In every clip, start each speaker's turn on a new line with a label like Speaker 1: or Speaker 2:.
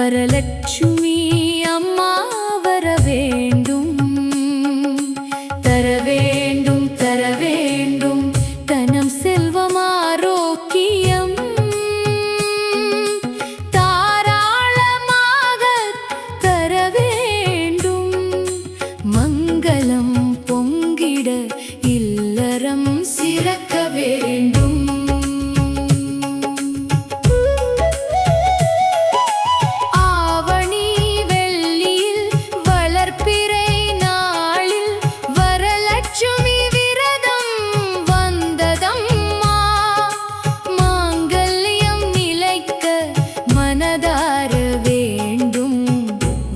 Speaker 1: வரலட்சுமி அம்மா வர வேண்டும், தர வேண்டும் தர வேண்டும் தனம் செல்வம் ஆரோக்கியம் தாராளமாக தர வேண்டும். மங்களம் பொங்கிட இல்லறம் சிறக்க வேண்டும்.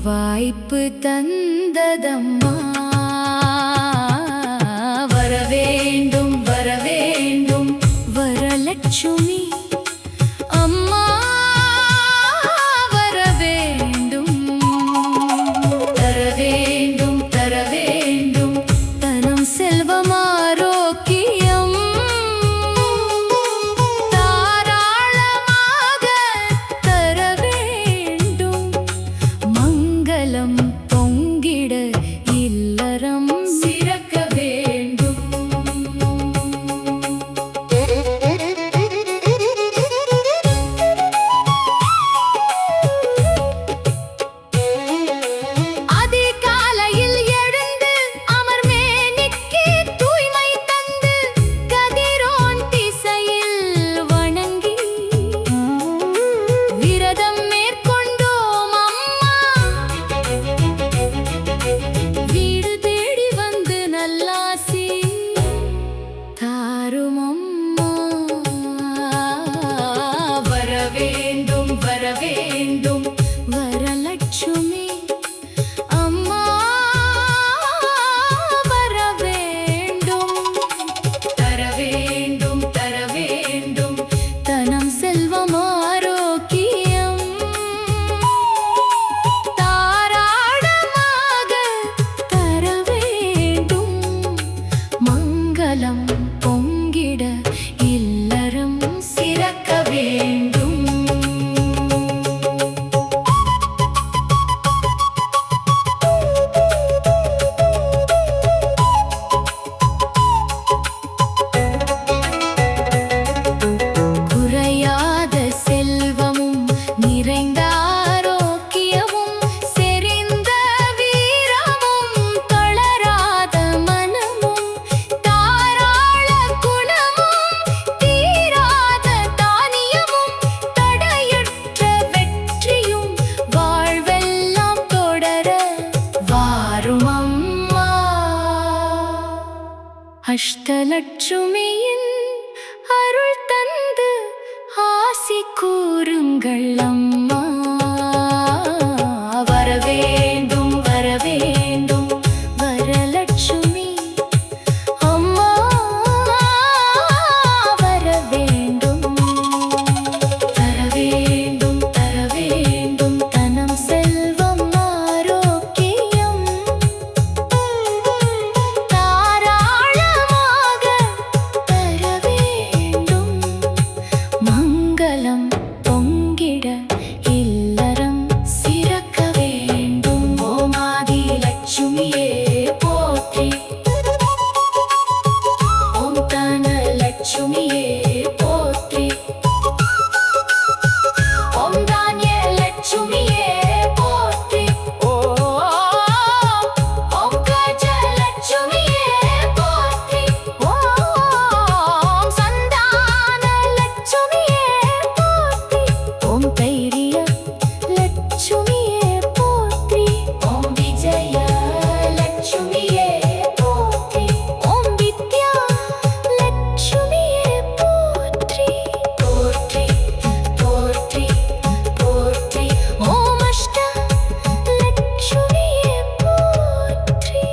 Speaker 1: வாய்ப்பு தந்ததம்மா வர வேண்டும் வர வேண்டும் வரலட்சுமி அம்மா வர வேண்டும், தர வேண்டும் தர வேண்டும் தனம் செல்வம் ஆரோக்கியம் தாராளமாக தர வேண்டும். மங்களம் பொங்கிட இல்லறம் சிறக்க வேண்டும். அதிகாலையில் எழுந்து அமர்மேனிக்கு தூய்மை தந்து கதிரோன் திசையில் வணங்கி விரதம் மேற்கொண்டோம் அம்மா. வீடு தேடி வந்து நல்லாசி தாரும் அம்மா. வர வேண்டும் வர வேண்டும் வரலட்சுமி அம்மா வர வேண்டும், தர வேண்டும் தர வேண்டும் தனம் செல்வம் ஆரோக்கியம் தாராளமாக தர வேண்டும். மங்களம் பொங்கிட இல்லறம் சிறக்க வேண்டும். குறையாத செல்வமும் நிறைந்த ஆரோக்கியமும் செறிந்த வீரமும் தளராத மனமும் தாராள குணமும் தீராத தானியமும் தடையற்ற வெற்றியும் வாழ்வெல்லாம் தொடர வாரும் அம்மா. அஷ்டலட்சுமியின் அருள் தந்து ஆசி கூறுங்கள் அம்மா. வர வேண்டும் வர வேண்டும் வரலட்சுமி அம்மா வர வேண்டும், தர வேண்டும் தர வேண்டும் தனம் செல்வம் ஆரோக்கியம் தாராளமாக தர வேண்டும். மங்களம் பொங்கிட இல்லறம் சிறக்க வேண்டும். ஓம் ஆதிலட்சுமியே போற்றி, ஓம் தனலட்சுமியே போற்றி, ஓம் தானியலட்சுமியே போற்றி, ஓம் கஜலட்சுமியே போற்றி, ஓம் சந்தானலட்சுமியே போற்றி, ஓம் தைரிய லட்சுமியே போற்றி, ஓம் விஜயலட்சுமியே போற்றி, ஓம் வித்யா லட்சுமியே போற்றி, போற்றி போற்றி போற்றி, ஓம் அஷ்ட லட்சுமியே போற்றி.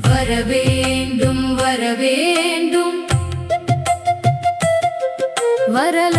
Speaker 1: வர வேண்டும் வர வேண்டும் வரல